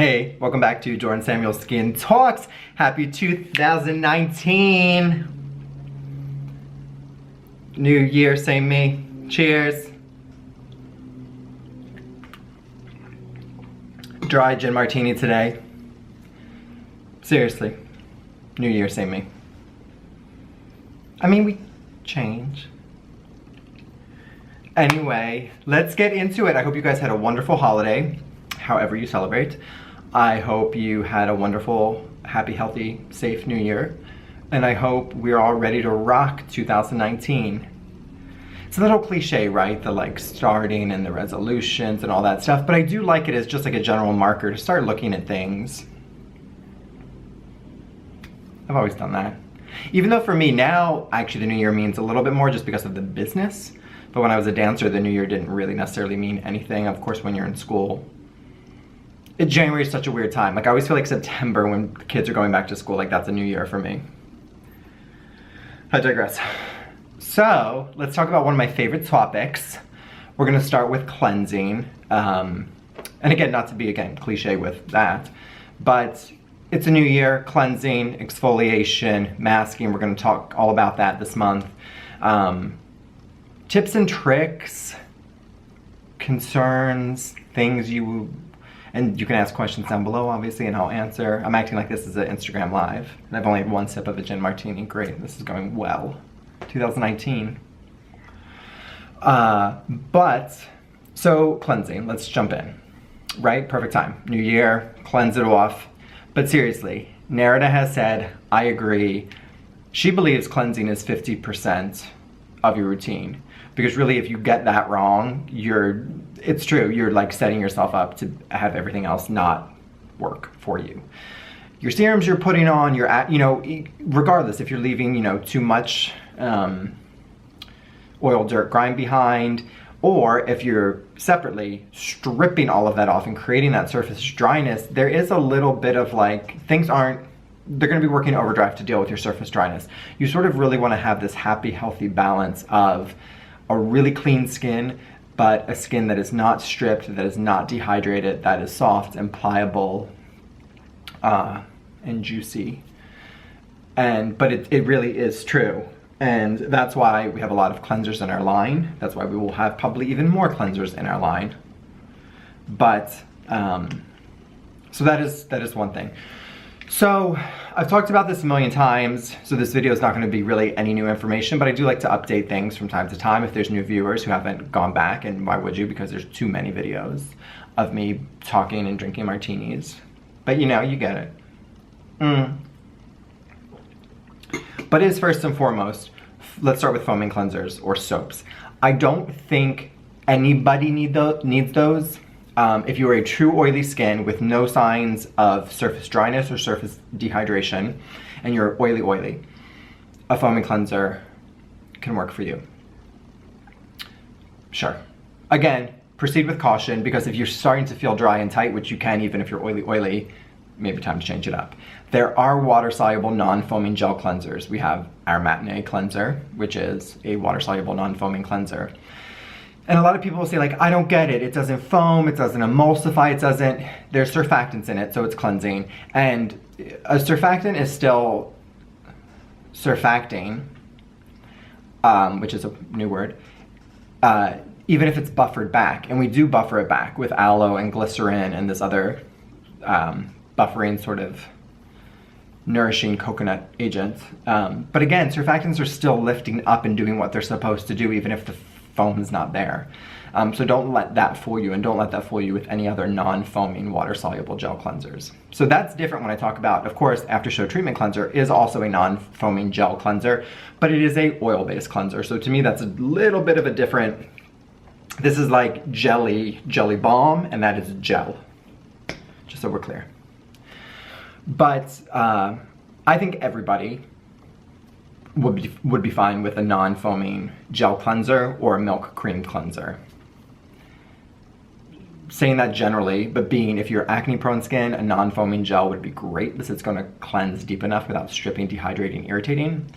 Hey, welcome back to Jordan Samuel Skin Talks. Happy 2019. New year, same me. Cheers. Dry gin martini today. Seriously. New year, same me. I mean, we change. Anyway, let's get into it. I hope you guys had a wonderful holiday, however you celebrate. I hope you had a wonderful, happy, healthy, safe new year. And I hope we're all ready to rock 2019. It's a little cliche, right? The like starting and the resolutions and all that stuff, but I do like it as just like a general marker to start looking at things. I've always done that. Even though for me now, actually the new year means a little bit more just because of the business. But when I was a dancer, the new year didn't really necessarily mean anything. Of course, when you're in school, January is such a weird time. Like I always feel like September when kids are going back to school, like that's a new year for me. I digress. So let's talk about one of my favorite topics. We're gonna start with cleansing. And again, not to be, again, cliche with that, but it's a new year, cleansing, exfoliation, masking. We're gonna talk all about that this month. Tips and tricks, concerns, things and you can ask questions down below, obviously, and I'll answer. I'm acting like this is an Instagram live, and I've only had one sip of a gin martini. Great, this is going well. 2019. So cleansing, let's jump in. Right, perfect time. New year, cleanse it off. But seriously, Narita has said, I agree. She believes cleansing is 50% of your routine. Because really, if you get that wrong, it's true, you're like setting yourself up to have everything else not work for you. Your serums you're putting on, regardless if you're leaving, too much oil, dirt, grime behind, or if you're separately stripping all of that off and creating that surface dryness, there is a little bit of like, they're gonna be working overdrive to deal with your surface dryness. You sort of really wanna have this happy, healthy balance of a really clean skin, but a skin that is not stripped, that is not dehydrated, that is soft and pliable and juicy. But it really is true. And that's why we have a lot of cleansers in our line. That's why we will have probably even more cleansers in our line. But, so that is one thing. So I've talked about this a million times, so this video is not going to be really any new information, but I do like to update things from time to time if there's new viewers who haven't gone back, and why would you? Because there's too many videos of me talking and drinking martinis. But you get it. But it is first and foremost, let's start with foaming cleansers or soaps. I don't think anybody needs those. If you are a true oily skin with no signs of surface dryness or surface dehydration, and you're oily, a foaming cleanser can work for you. Sure. Again, proceed with caution, because if you're starting to feel dry and tight, which you can even if you're oily, maybe time to change it up. There are water-soluble non-foaming gel cleansers. We have our Matinee cleanser, which is a water-soluble non-foaming cleanser. And a lot of people will say, like, I don't get it. It doesn't foam, it doesn't emulsify, there's surfactants in it, so it's cleansing. And a surfactant is still surfacting, which is a new word, even if it's buffered back. And we do buffer it back with aloe and glycerin and this other buffering sort of nourishing coconut agent. But again, surfactants are still lifting up and doing what they're supposed to do, even if the foam is not there. So don't let that fool you, and don't let that fool you with any other non-foaming water-soluble gel cleansers. So that's different when I talk about, of course, After Show Treatment Cleanser is also a non-foaming gel cleanser, but it is a oil-based cleanser. So to me, that's a little bit of a different, this is like jelly balm, and that is gel, just so we're clear. But I think everybody would be fine with a non-foaming gel cleanser or a milk cream cleanser. Saying that generally, but if you're acne prone skin, a non-foaming gel would be great because it's going to cleanse deep enough without stripping, dehydrating, irritating.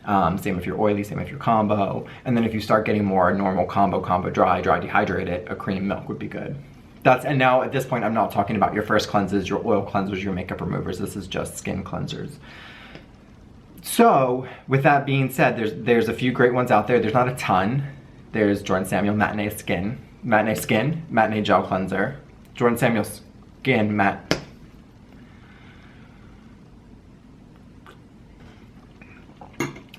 Same if you're oily, same if you're combo. And then if you start getting more normal combo, dry, dehydrated, a cream milk would be good. And now at this point, I'm not talking about your first cleanses, your oil cleansers, your makeup removers. This is just skin cleansers. So with that being said, there's a few great ones out there. There's not a ton. There's Jordan Samuel Matinee Gel Cleanser. Jordan Samuel Skin Matte.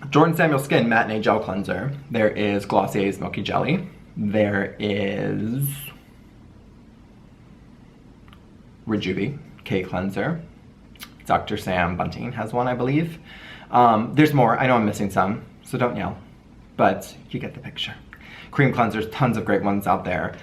Jordan Samuel Skin Matinee Gel Cleanser. There is Glossier's Milky Jelly. There is Rejuve K Cleanser. Dr. Sam Bunting has one, I believe. There's more. I know I'm missing some, so don't yell. But you get the picture. Cream cleansers, tons of great ones out there.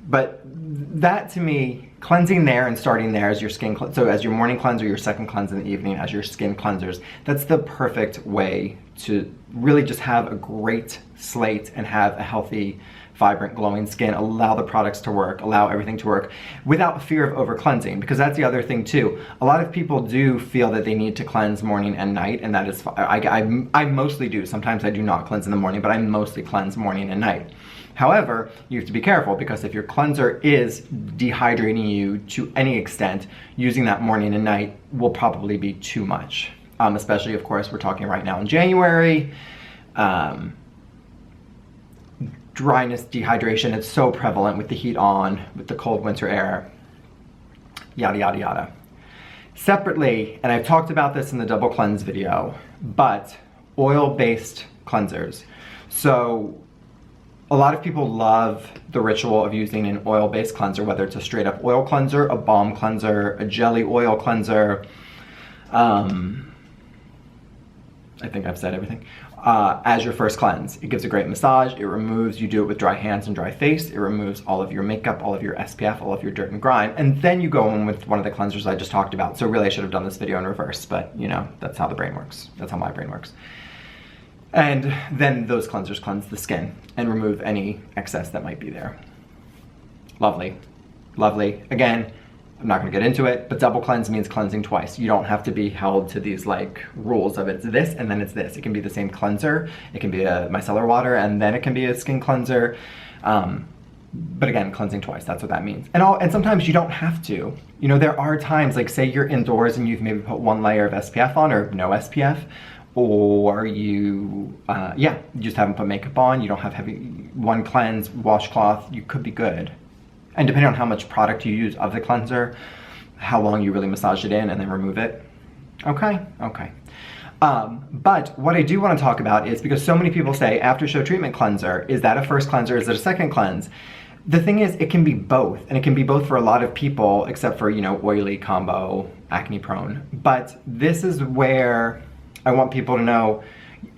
But that to me, cleansing there and starting there as your skin, so as your morning cleanser, your second cleanse in the evening as your skin cleansers, that's the perfect way to really just have a great slate and have a healthy, vibrant, glowing skin. Allow the products to work, allow everything to work without fear of over cleansing, because that's the other thing too. A lot of people do feel that they need to cleanse morning and night, and that is, I mostly do. Sometimes I do not cleanse in the morning, but I mostly cleanse morning and night. However, you have to be careful, because if your cleanser is dehydrating you to any extent, using that morning and night will probably be too much. Especially, of course, we're talking right now in January. Dryness, dehydration, it's so prevalent with the heat on, with the cold winter air, yada, yada, yada. Separately, and I've talked about this in the double cleanse video, but oil-based cleansers. So a lot of people love the ritual of using an oil-based cleanser, whether it's a straight up oil cleanser, a balm cleanser, a jelly oil cleanser. I think I've said everything. As your first cleanse. It gives a great massage. It removes, you do it with dry hands and dry face. It removes all of your makeup, all of your SPF, all of your dirt and grime. And then you go in with one of the cleansers I just talked about. So really I should have done this video in reverse, but you know, that's how the brain works. That's how my brain works. And then those cleansers cleanse the skin and remove any excess that might be there. Lovely, lovely. Again, I'm not gonna get into it, but double cleanse means cleansing twice. You don't have to be held to these like rules of it's this and then it's this. It can be the same cleanser. It can be a micellar water and then it can be a skin cleanser. But again, cleansing twice, that's what that means. And sometimes you don't have to. You know, there are times, like say you're indoors and you've maybe put one layer of SPF on or no SPF, or you just haven't put makeup on, you don't have one cleanse, washcloth, you could be good. And depending on how much product you use of the cleanser, how long you really massage it in and then remove it. Okay. But what I do want to talk about is, because so many people say after show treatment cleanser, is that a first cleanser, is it a second cleanse? The thing is, it can be both, and it can be both for a lot of people, except for, you know, oily, combo, acne prone. But this is where I want people to know,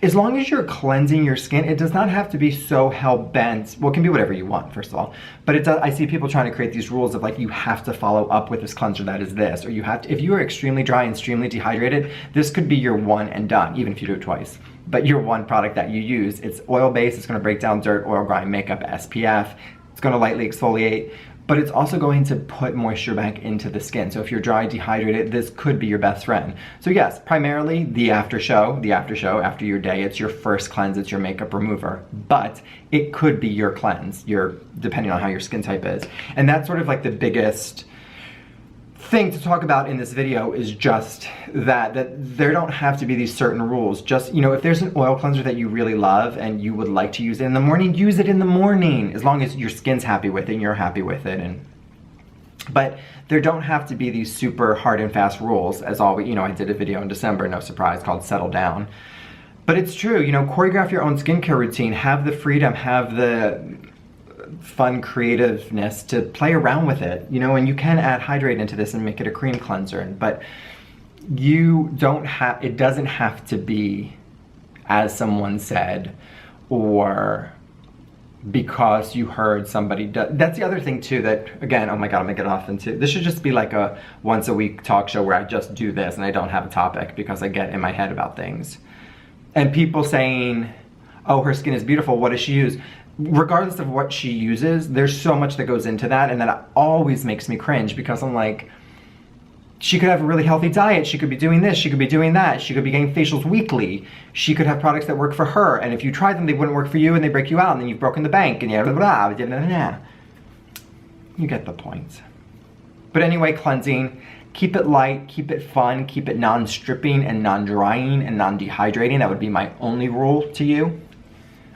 as long as you're cleansing your skin, it does not have to be so hell-bent. Well, it can be whatever you want, first of all. But it does, I see people trying to create these rules of like, you have to follow up with this cleanser that is this, or you have to, if you are extremely dry and extremely dehydrated, this could be your one and done, even if you do it twice. But your one product that you use, it's oil-based, it's gonna break down dirt, oil, grime, makeup, SPF, it's gonna lightly exfoliate, but it's also going to put moisture back into the skin. So if you're dry, dehydrated, this could be your best friend. So yes, primarily the after show, after your day, it's your first cleanse, it's your makeup remover, but it could be your cleanse, depending on how your skin type is. And that's sort of like the biggest thing to talk about in this video, is just that there don't have to be these certain rules. Just, you know, if there's an oil cleanser that you really love and you would like to use it in the morning, use it in the morning, as long as your skin's happy with it and you're happy with it. But there don't have to be these super hard and fast rules, as always. You know, I did a video in December, no surprise, called Settle Down. But it's true, you know, choreograph your own skincare routine, have the freedom, have the fun creativeness to play around with it, you know, and you can add hydrate into this and make it a cream cleanser, but it doesn't have to be as someone said, or because you heard somebody do. That's the other thing too, that again, oh my god, I'm gonna get off into, this should just be like a once a week talk show where I just do this and I don't have a topic because I get in my head about things. And people saying, oh, her skin is beautiful, what does she use? Regardless of what she uses, there's so much that goes into that, and that always makes me cringe, because I'm like, she could have a really healthy diet, she could be doing this, she could be doing that, she could be getting facials weekly, she could have products that work for her, and if you try them, they wouldn't work for you, and they break you out, and then you've broken the bank, and blah, blah, blah, blah, blah. You get the point. But anyway, cleansing, keep it light, keep it fun, keep it non-stripping and non-drying and non-dehydrating. That would be my only rule to you.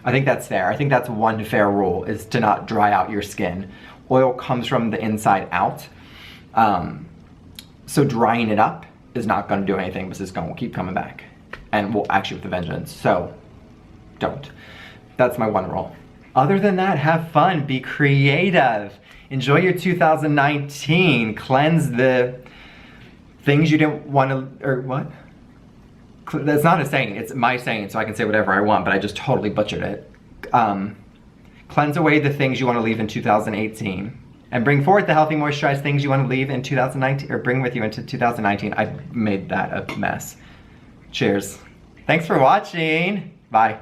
I think that's fair. I think that's one fair rule, is to not dry out your skin. Oil comes from the inside out. So drying it up is not gonna do anything, but it's gonna keep coming back. And will actually with a vengeance, so don't. That's my one rule. Other than that, have fun, be creative. Enjoy your 2019, cleanse the things you didn't want to, or what? That's not a saying, it's my saying, so I can say whatever I want, but I just totally butchered it. Cleanse away the things you want to leave in 2018, and bring forward the healthy, moisturized things you want to leave in 2019, or bring with you into 2019. I made that a mess. Cheers. Thanks for watching. Bye.